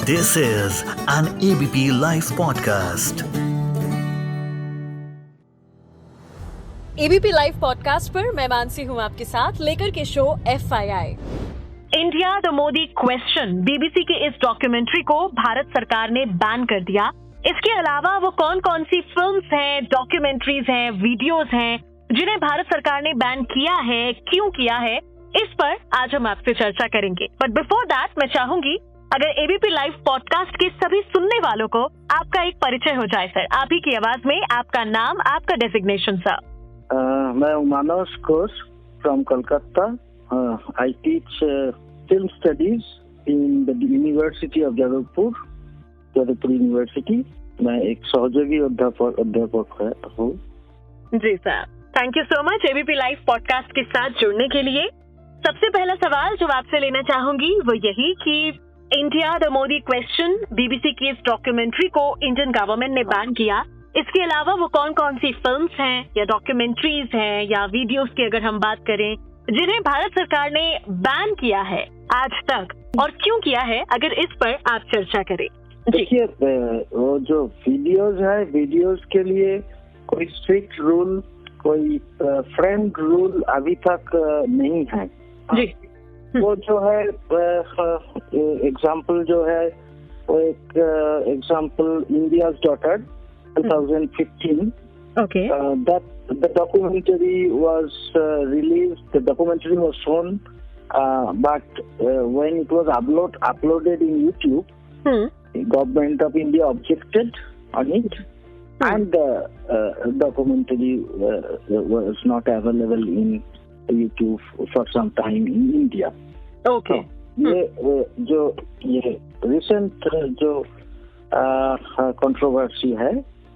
This is an ABP Live Podcast. ABP live podcast पर मैं मानसी हूँ आपके साथ लेकर के show FII। India the Modi question BBC के इस डॉक्यूमेंट्री को भारत सरकार ने बैन कर दिया। इसके अलावा वो कौन कौन सी फिल्म्स हैं, डॉक्यूमेंट्रीज हैं, वीडियोस हैं जिन्हें भारत सरकार ने बैन किया है, क्यों किया है, इस पर आज हम आपसे चर्चा करेंगे। बट बिफोर दैट मैं चाहूंगी अगर एबीपी लाइव पॉडकास्ट के सभी सुनने वालों को आपका एक परिचय हो जाए सर, आप ही की आवाज में, आपका नाम, आपका डेजिग्नेशन सर। मैं Manos Ghosh from Kolkata. I teach film studies in the University of Jabalpur, Jabalpur University. मैं एक सहयोगी अध्यापक हूँ। जी sir, thank you so much ABP live podcast के साथ जुड़ने के लिए। सबसे पहला सवाल जो आपसे लेना चाहूंगी वो यही कि India the Modi question BBC की इस डॉक्यूमेंट्री को इंडियन गवर्नमेंट ने बैन किया। इसके अलावा वो कौन कौन सी फिल्म्स हैं या डॉक्यूमेंट्रीज हैं या वीडियोस की अगर हम बात करें जिन्हें भारत सरकार ने बैन किया है आज तक, और क्यों किया है, अगर इस पर आप चर्चा करें। देखिए, वो जो वीडियोस है, वीडियोस के लिए कोई स्ट्रिक्ट रूल, कोई फ्रेंड रूल अभी तक नहीं है जी। वो जो है एग्जाम्पल जो है वो एक example India's daughter 2015. Okay. The documentary was released. The documentary was shown, but when it was uploaded in YouTube, the government of India objected on it, and the documentary was not available in YouTube for some time in India. Okay. ये recent जो controversy है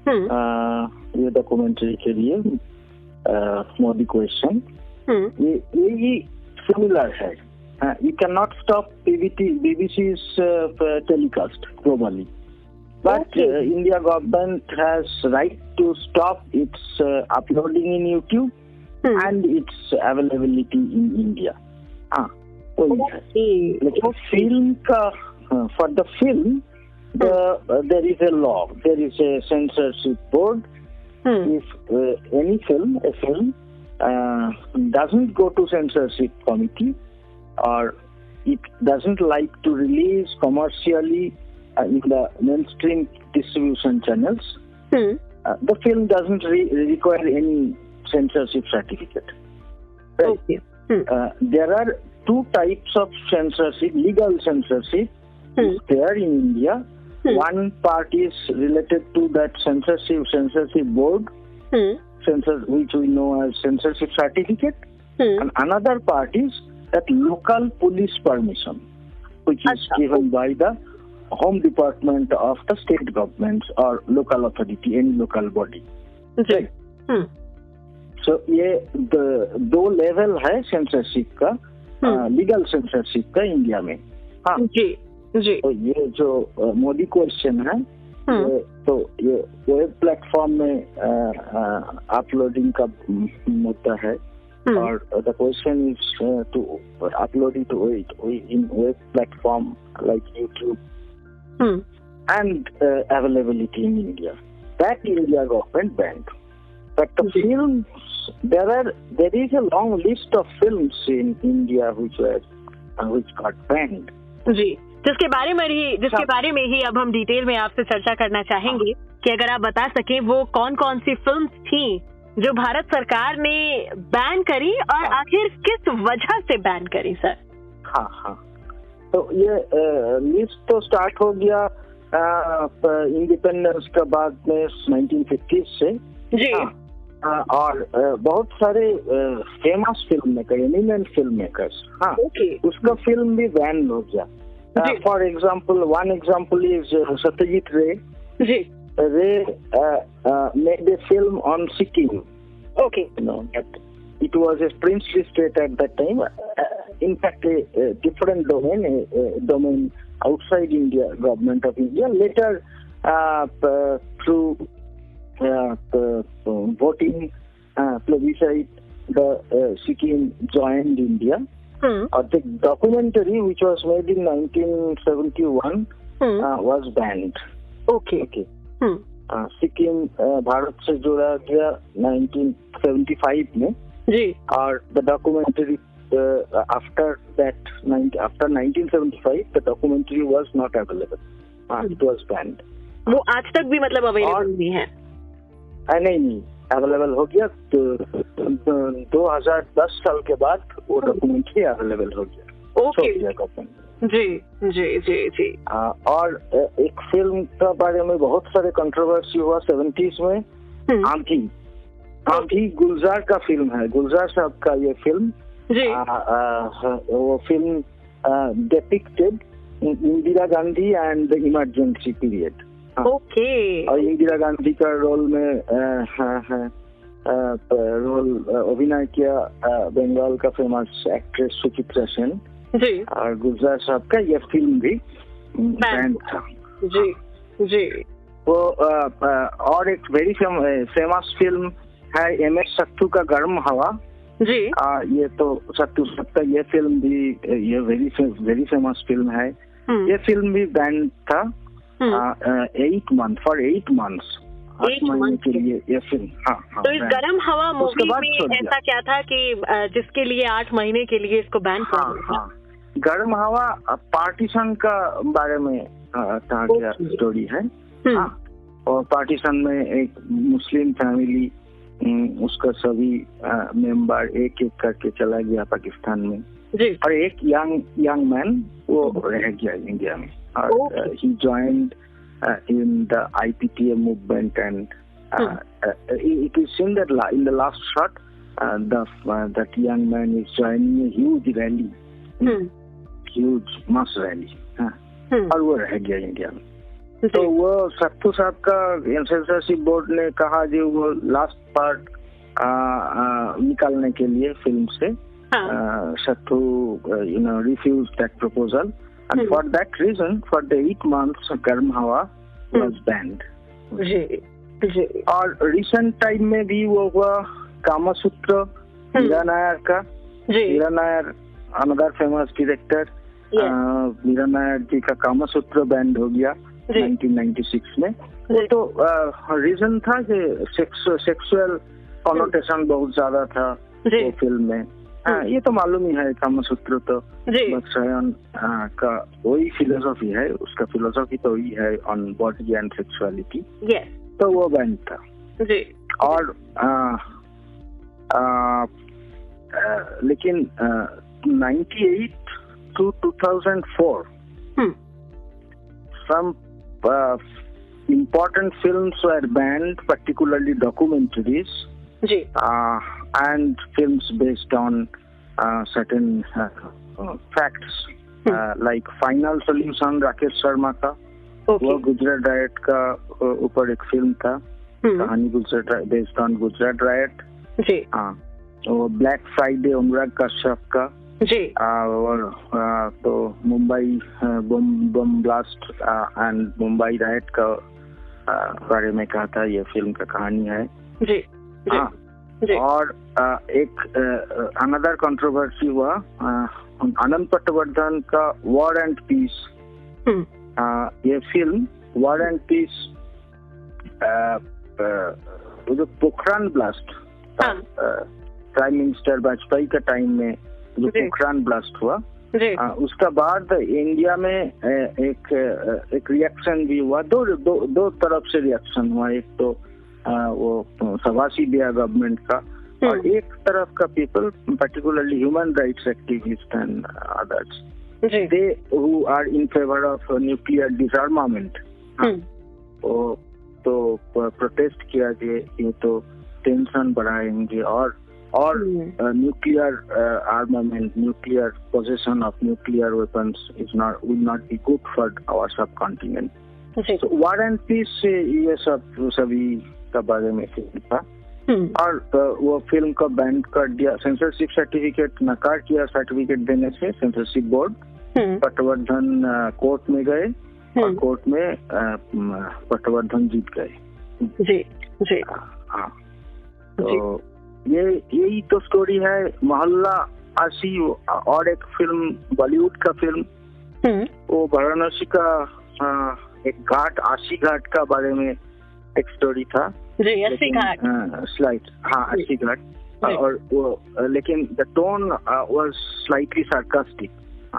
ये documentary के लिए Modi question, ये similar है। You can not stop BBC's telecast globally, but India government has right to stop its uploading in YouTube and its availability in India. लेकिन film का for the film there is a law, there is a censorship board. If any film, a film doesn't go to censorship committee or it doesn't like to release commercially in the mainstream distribution channels, the film doesn't require any censorship certificate. Right? Okay. There are two types of censorship, legal censorship is there in India. One part is related to that censorship board, which we know as censorship certificate, and another part is that local police permission, which is given by the Home Department of the state governments or local authority, any local body. Right? So ये दो level है censorship का, legal censorship का India में। हाँ जी जी। तो ये जो मोदी क्वेश्चन है, तो ये वेब प्लेटफॉर्म में अपलोडिंग का मुद्दा है, और the question is to upload it in web platform like YouTube and availability in India. That India government banned. But the films, there is a long list of films in India which got banned. जी, जिसके बारे में ही अब हम detail में आपसे चर्चा करना चाहेंगे कि अगर आप बता सकें वो कौन कौन सी फिल्म्स थी जो भारत सरकार ने बैन करी और आखिर किस वजह से बैन करी सर। हाँ, तो ये लिस्ट तो स्टार्ट हो गया इंडिपेंडेंस के बाद में 1950s से जी। और बहुत सारे famous film maker, eminent film makers, उसका फिल्म भी बैन हो गया। For example, one example is Satyajit Ray made a film on Sikkim. It was a princely state at that time. In fact, a different domain outside India, government of India. Later, through voting, plebiscite, the Sikkim joined India. The documentary, which was made in 1971, was banned. Okay. Sikkim Bharat से जोड़ा गया 1975 में जी। और the documentary after 1975 the documentary was not available, it was band. वो आज तक भी मतलब अवेलेबल नहीं है? नहीं, अवेलेबल हो गया तो 2010 साल के बाद वो डॉक्यूमेंट्री अवेलेबल हो गया। ओके जी जी जी जी। और एक फिल्म का बारे में बहुत सारे कंट्रोवर्सी हुआ 70s में, आंधी गुलजार का फिल्म है, गुलजार साहब का ये फिल्म जी। वो film depicted Indira Gandhi and the emergency period. Okay. और इंदिरा गांधी का रोल में अभिनय किया बंगाल का फेमस एक्ट्रेस सुचित्रा सेन जी। और गुलजार साहब का ये फिल्म भी बैंड था। जी जी। वो और एक वेरी फेमस फिल्म है MS सत्तू का गर्म हवा जी। ये तो सत्तू साहब का ये फिल्म भी ये वेरी फेमस फिल्म है। ये फिल्म भी बैंड था 8 months के लिए ये फिल्म। तो इस गर्म हवा मूवी में ऐसा क्या था कि जिसके लिए 8 महीने के लिए इसको बैन कर दिया? गर्म हवा पार्टीशन का बारे में कहा गया स्टोरी है। और पार्टीशन में एक मुस्लिम फैमिली उसका सभी मेंबर एक एक करके चला गया पाकिस्तान में जी। और एक यंग मैन वो रह गया इंडिया में और ही joined in the IPTA movement and it is seen that in the last shot that young man is joining a huge rally, huge mass rally और वो रह गया इंडिया में। तो वो सत्तू साहब का सेंसरशिप बोर्ड ने कहा जो वो लास्ट पार्ट निकालने के लिए फिल्म से सत्तू refuse that proposal and for that reason for the 8 months गर्म हवा was banned। जी जी। और recent time में भी वो हुआ कामसूत्र मीरा नायर का। Meera Nair another famous director, Meera Nair जी का कामसूत्र बैंड हो गया 1996 में। वो तो रीजन था कि सेक्सुअल कॉनोटेशन बहुत ज्यादा था वो फिल्म में। ये तो मालूम ही है कामसूत्र तो बक्सयन का वही फिलोसॉफी है, उसका फिलोसॉफी तो वही है ऑन बॉडी एंड सेक्सुअलिटी। तो वो बैंड था जी। और लेकिन 98 to 2004 some important films were banned, particularly documentaries and films based on certain facts like Final Solution Rakesh Sharma का। वो गुजरात रायट का ऊपर एक फिल्म था, Kahaani Gujarat based on Gujarat riot. वो ब्लैक फ्राइडे अनुराग कश्यप का और तो Mumbai bomb blast and Mumbai riot का बारे में कहा था, ये फिल्म का कहानी है। और एक अनदर कंट्रोवर्सी हुआ आनंद पटवर्धन का वॉर एंड पीस। ये फिल्म वॉर एंड पीस जो Pokhran blast prime minister Vajpayee का टाइम में जो पोखरान ब्लास्ट हुआ उसका बाद इंडिया में एक रिएक्शन भी हुआ। दो तरफ से रिएक्शन हुआ, एक तो वो सवासी दिया गवर्नमेंट का और एक तरफ का people particularly human rights activist and others they who are in favour of nuclear disarmament. तो प्रोटेस्ट किया कि ये तो टेंशन बढ़ाएंगे और nuclear armament, nuclear possession of nuclear weapons will not be good for our subcontinent. War and peace से ये सभी का बारे में फिल्म था और वो फिल्म को बैन कर दिया, सेंसरशिप सर्टिफिकेट नकार किया सर्टिफिकेट देने से सेंसरशिप बोर्ड। पटवर्धन कोर्ट में गए और कोर्ट में पटवर्धन जीत गए। जी जी। तो यही तो स्टोरी है। मोहल्ला आशी और एक फिल्म बॉलीवुड का फिल्म वो वाराणसी का एक घाट 80 घाट का बारे में एक स्टोरी था जी 80 घाट स्लाइड 80 घाट और वो लेकिन the tone was slightly sarcastic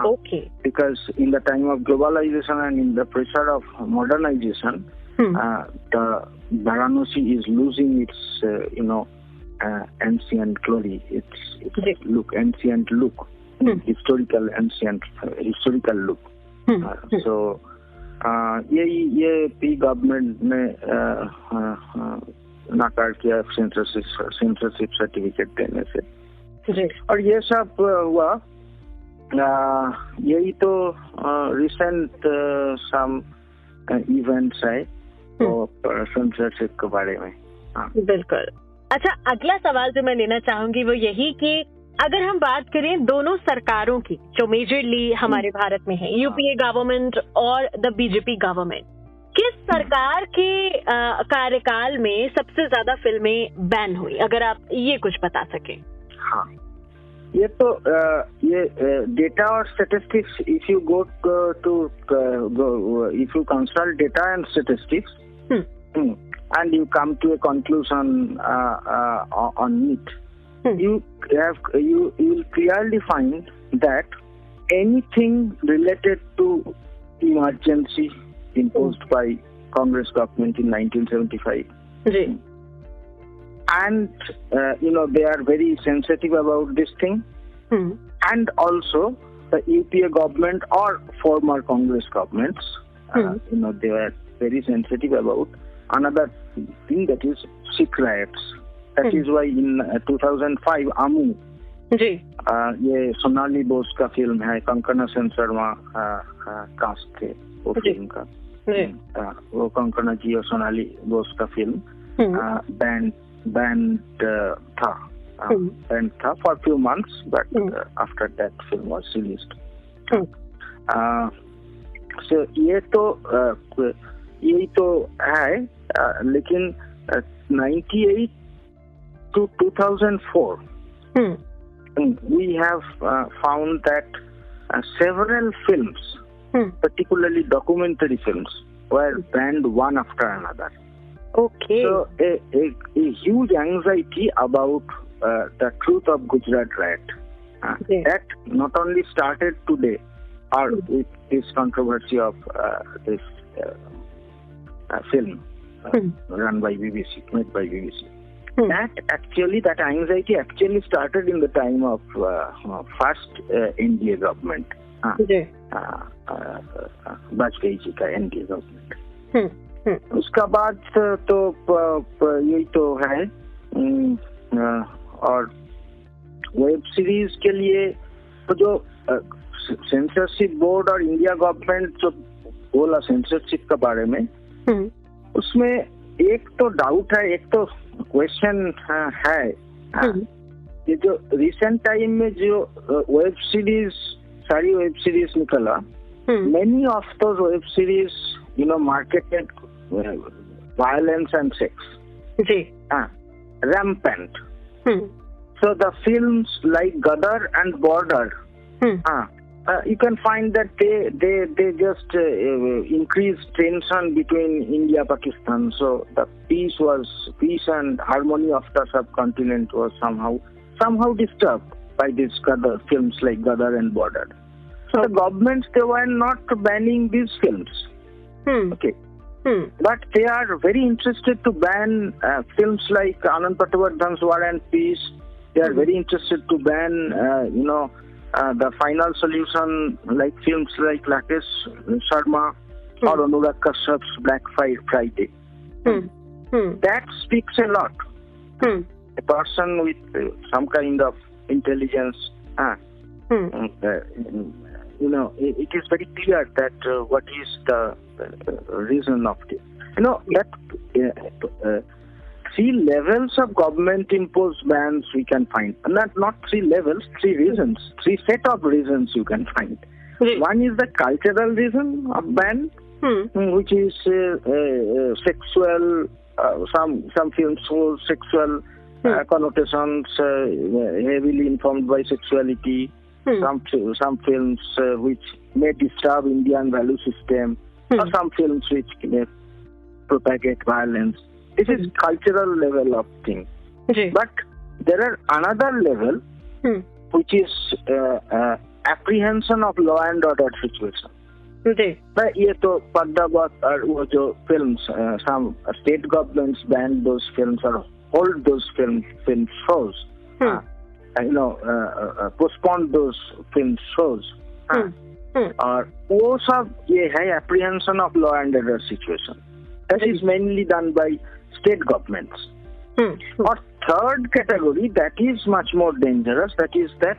okay because in the time of globalization and in the pressure of modernization the Varanasi is losing its ancient glory, its look, ancient look, historical look. So ये P government ने नाकार किया censorship certificate देने से और ये सब हुआ यही तो रिसेंट सम इवेंट्स है सेंसरशिप के बारे में। बिल्कुल। अच्छा, अगला सवाल जो मैं लेना चाहूंगी वो यही कि अगर हम बात करें दोनों सरकारों की जो मेजरली हमारे भारत में है, यूपीए गवर्नमेंट और द बीजेपी गवर्नमेंट, किस सरकार के कार्यकाल में सबसे ज्यादा फिल्में बैन हुई, अगर आप ये कुछ बता सकें? हाँ, ये तो ये डेटा और statistics, if you go to if you consult data and statistics and you come to a conclusion on it, you will clearly find that anything related to emergency imposed by Congress government in 1975, and they are very sensitive about this thing, and also the UPA government or former Congress governments, they were very sensitive about another thing, that is Sikh riots. That is why in 2005 आमू ये सोनाली बोस का film है, कंकना Sen Sharma cast थे वो film का, वो कंकना जी और सोनाली बोस का film band था for few months, but after that film was released. So यही तो है, लेकिन 98 to 2004 we have found that several films, particularly documentary films, were banned one after another. Okay. So a huge anxiety about the truth of Gujarat riot. That not only started today or with this controversy of this film run by BBC, made by BBC. That anxiety actually started in the time of first NDA government, Vajpayee ji का NDA government. उसका बाद तो यही तो है, और web series के लिए तो जो सेंसरशिप बोर्ड और इंडिया गवर्नमेंट जो बोला सेंसरशिप के बारे में, उसमें एक तो डाउट है, एक तो क्वेश्चन है, ये जो रिसेंट टाइम में जो वेब सीरीज, सारी वेब सीरीज निकला, many of those web series marketed violence and sex, rampant. So the films like Gadar and Border, you can find that they just increased tension between India Pakistan. So the peace and harmony of the subcontinent was somehow disturbed by these films like Gadar and Border. So the governments, they were not banning these films. Okay. But they are very interested to ban films like Anand Patwardhan's War and Peace. They are very interested to ban, the Final Solution, like films like Rakesh Sharma or Anurag Kashyap's Black Friday. That speaks a lot. A person with some kind of intelligence, it is very clear that what is the reason of this. That 3 levels of government imposed bans we can find. Not 3 levels, 3 reasons, 3 set of reasons you can find. One is the cultural reason of ban, which is sexual, some films hold sexual connotations, heavily informed by sexuality. Some films which may disturb Indian value system. or some films which propagate violence. This is cultural level of thing. But there are another level which is apprehension of law and order situation. ये तो पर्दाबाद और वो जो films, some state governments ban those films or hold those film shows, postpone those film shows, और वो सब ये है apprehension of law and order situation. That is mainly done by state governments. Or third category that is much more dangerous, that is that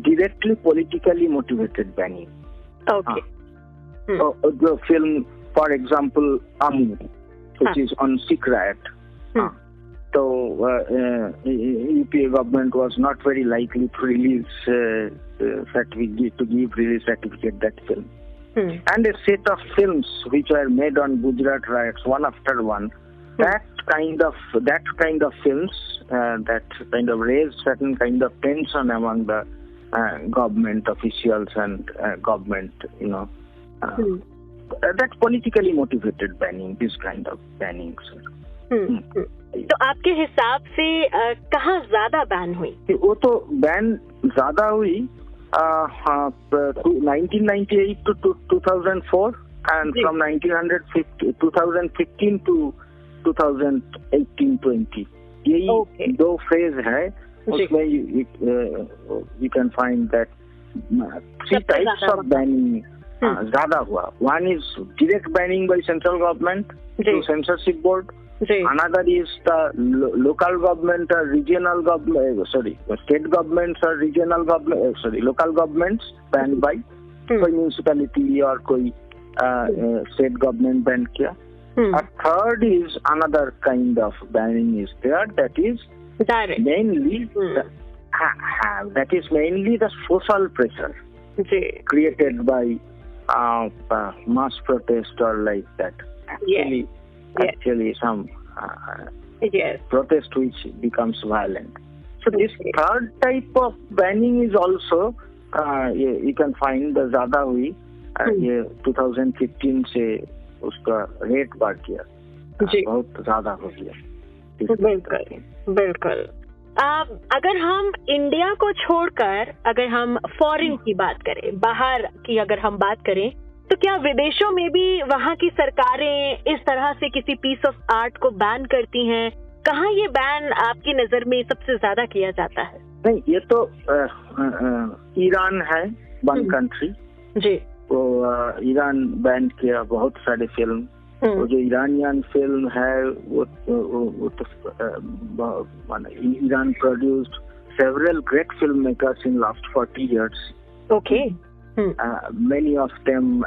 directly politically motivated banning. Okay. The film, for example, Amu, which is on Sikh riot. So UPA government was not very likely to release release certificate that film. And a set of films which were made on Gujarat riots, one after one. That kind of films that kind of raised certain kind of tension among the government officials and government, that's politically motivated banning, this kind of banning. तो आपके हिसाब से कहाँ ज्यादा ban हुई? वो तो ban ज्यादा हुई 1998 to 2004 and from 2015 to 2018-20. यही दो फेज है, उसमें you can find that three types of banning ज्यादा हुआ. One is direct banning by central government through censorship board. Another is the local government or regional government, state governments or regional government, local governments banned by कोई municipality or कोई state government ban किया. A third is another kind of banning is there, that is direct. Mainly the social pressure created by mass protest or like that. Actually some protest which becomes violent. So this third type of banning is also you can find the ज़्यादा हुई. ये 2015 से उसका rate बढ़ गया, बहुत ज़्यादा हो गया. बिल्कुल. अगर हम इंडिया को छोड़कर अगर हम फॉरेन की बात करें, बाहर की अगर हम बात करें, तो क्या विदेशों में भी वहाँ की सरकारें इस तरह से किसी पीस ऑफ आर्ट को बैन करती हैं? कहाँ ये बैन आपकी नजर में सबसे ज्यादा किया जाता है? नहीं, ये तो ईरान है वन कंट्री. जी. तो ईरान बैन किया बहुत सारे फिल्म. वो जो ईरानियन फिल्म है वो तो Iran produced several great filmmakers in last 40 years. Okay. Many of them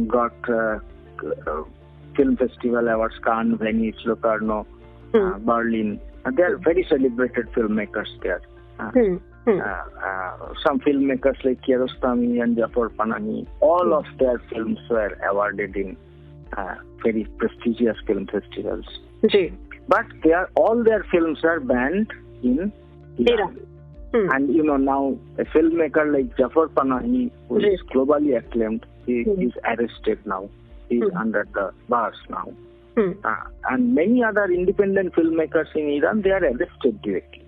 got film festival awards, Cannes, Venice, Locarno, Berlin. They are very celebrated filmmakers there. Some filmmakers like Kiarostami and Jafar Panahi, all of their films were awarded in very prestigious film festivals. But all their films are banned in Iran. And now a filmmaker like Jafar Panahi, who is globally acclaimed, he is arrested now. He is under the bars now. And many other independent filmmakers in Iran, they are arrested directly.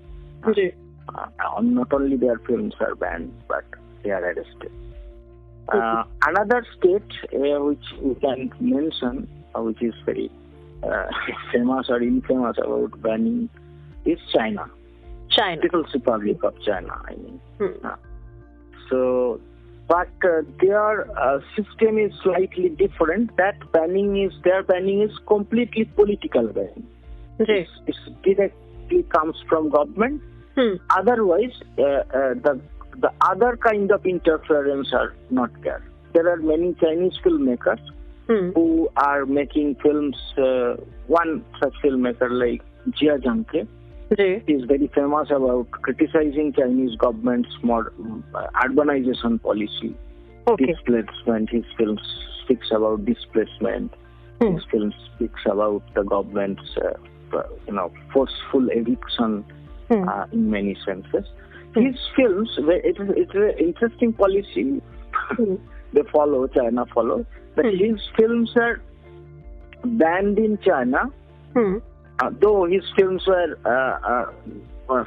Not only their films are banned, but they are arrested. Another state which we can mention, which is very famous or infamous about banning, is China. People's Republic of China, I mean. But their system is slightly different. Their banning is completely political banning. It directly comes from government. Otherwise, the other kind of interference are not there. There are many Chinese filmmakers who are making films. One such filmmaker like Jia Zhangke is very famous about criticizing Chinese government's more urbanization policy, displacement. His films speaks about displacement. His films speaks about the government's forceful eviction in many senses. His films, it's an interesting policy. China follow. But his films are banned in China, though his films were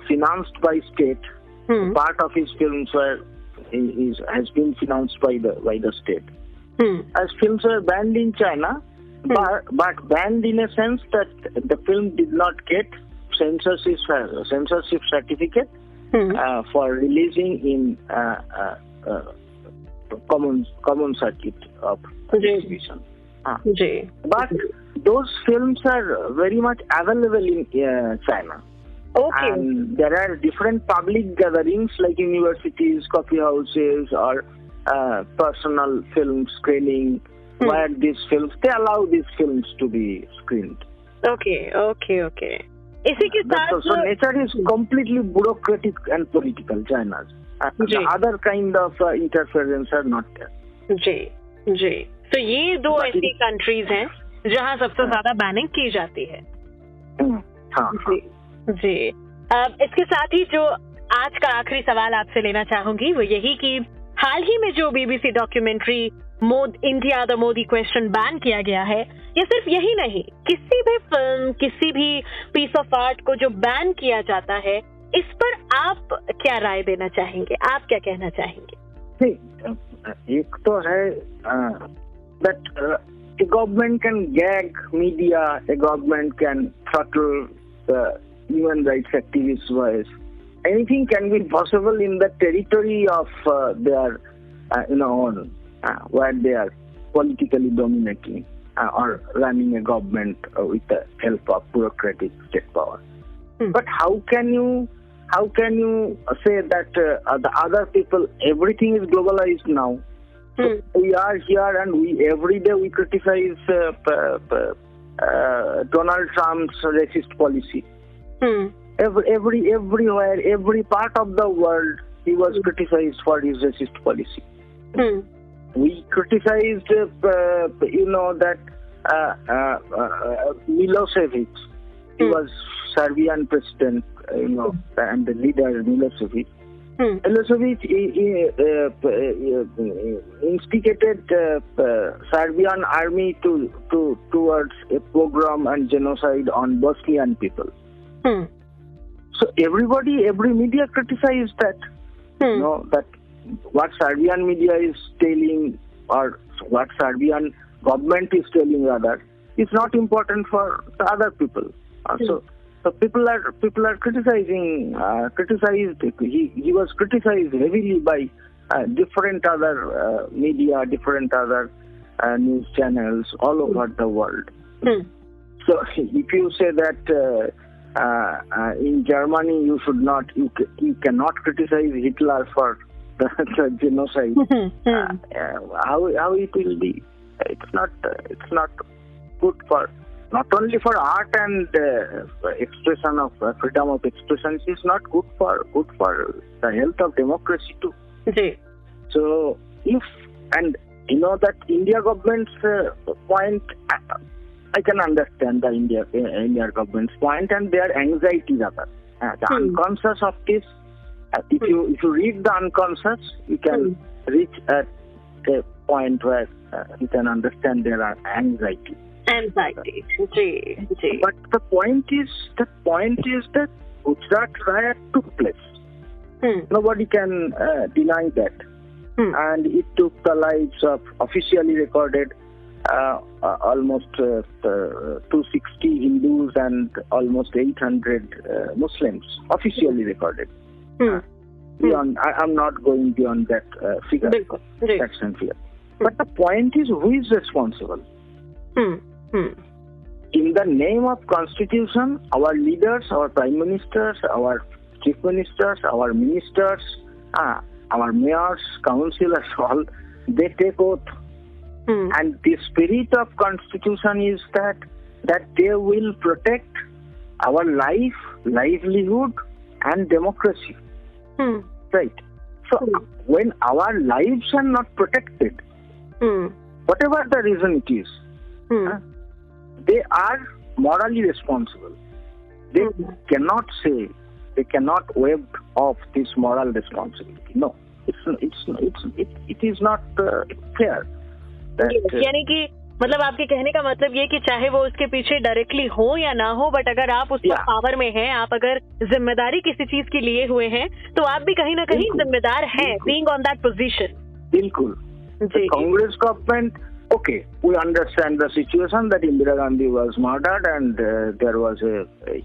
financed by state. Part of his films has been financed by the state. As films were banned in China, but banned in a sense that the film did not get censorship certificate for releasing in common circuit of distribution. But those films are very much available in China. Okay. And there are different public gatherings like universities, coffee houses, or personal film screening where they allow these films to be screened. Okay. इसी के साथ So nature is completely bureaucratic and political, China's. The other kind of interference are not there. जी. तो ये दो ऐसी countries हैं जहाँ सबसे ज्यादा बैनिंग की जाती है. जी. इसके साथ ही जो आज का आखिरी सवाल आपसे लेना चाहूंगी वो यही कि हाल ही में जो BBC documentary India the Modi question ban किया गया है, ये सिर्फ यही नहीं, किसी भी फिल्म, किसी भी पीस ऑफ आर्ट को जो बैन किया जाता है, इस पर आप क्या राय देना चाहेंगे? आप क्या कहना चाहेंगे? एक तो है that a government can gag media, a government can throttle the human rights activists' voice. Anything can be possible in the territory of their own, where they are politically dominating or running a government with the help of bureaucratic state power. But how can you say that the other people, everything is globalized now? So we are here and every day we criticize Donald Trump's racist policy. Everywhere, every part of the world, he was criticized for his racist policy. We criticized, that Milosevic. He was Serbian president, and the leader Milosevic. Milosevic instigated Serbian army towards a pogrom and genocide on Bosnian people. So every media criticized that. That what Serbian media is telling, or what Serbian government is telling rather, is not important for the other people. So people are criticizing. He was criticized heavily by different other media, different other news channels all over the world. So if you say that in Germany you cannot criticize Hitler for the genocide, how it will be? It's not good for. Not only for art and expression of freedom of expression, it's not good for the health of democracy too. So that India government's point, I can understand the India government's point and their anxiety rather. The unconscious of this. If you read the unconscious, you can reach at a point where you can understand their anxiety. But the point is that Gujarat riot took place. Nobody can deny that. And it took the lives of officially recorded almost 260 Hindus and almost 800 Muslims. Officially recorded. I'm not going beyond that figure. That's unclear. But the point is, who is responsible? In the name of Constitution, our leaders, our prime ministers, our chief ministers, our ministers, our mayors, councillors, all, they take oath. And the spirit of Constitution is that they will protect our life, livelihood, and democracy. Right. So when our lives are not protected, whatever the reason it is, they are morally responsible. They cannot waive off this moral responsibility. No, it's it is not fair. यानी कि मतलब आपके कहने का मतलब ये कि चाहे वो उसके पीछे डायरेक्टली हो या ना हो, बट अगर आप उस पावर में हैं, आप अगर जिम्मेदारी किसी चीज की लिए हुए हैं, तो आप भी कहीं ना कहीं जिम्मेदार हैं, बीइंग ऑन दैट पोजीशन. बिल्कुल. Congress government, okay, we understand the situation that Indira Gandhi was murdered and there was a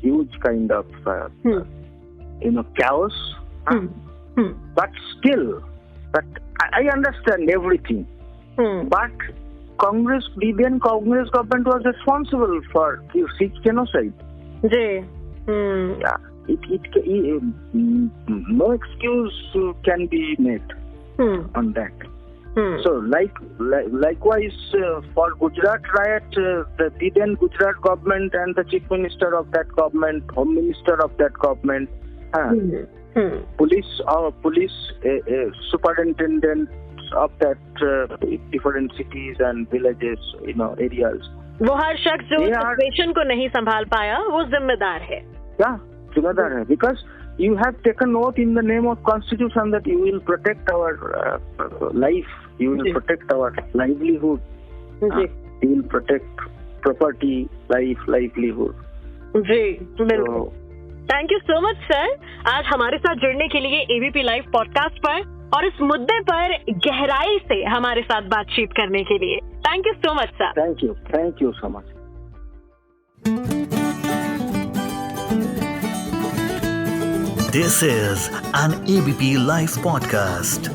huge kind of chaos. But still, I understand everything. But Congress government was responsible for Sikh genocide. Yeah, no excuse can be made on that. So likewise for Gujarat riot, the then Gujarat government and the chief minister of that government, home minister of that government, police superintendents of that different cities and villages, areas. वो हर शख्स जो situation को नहीं संभाल पाया वो जिम्मेदार है. Yeah, जिम्मेदार है, because you have taken oath in the name of Constitution that you will protect our life, you will protect our livelihood, you will protect property, livelihood. जी बिल्कुल. Thank you so much sir, आज हमारे साथ जुड़ने के लिए ABP live podcast पर और इस मुद्दे पर गहराई से हमारे साथ बातचीत करने के लिए. Thank you so much sir. Thank you so much. This is an ABP Live Podcast.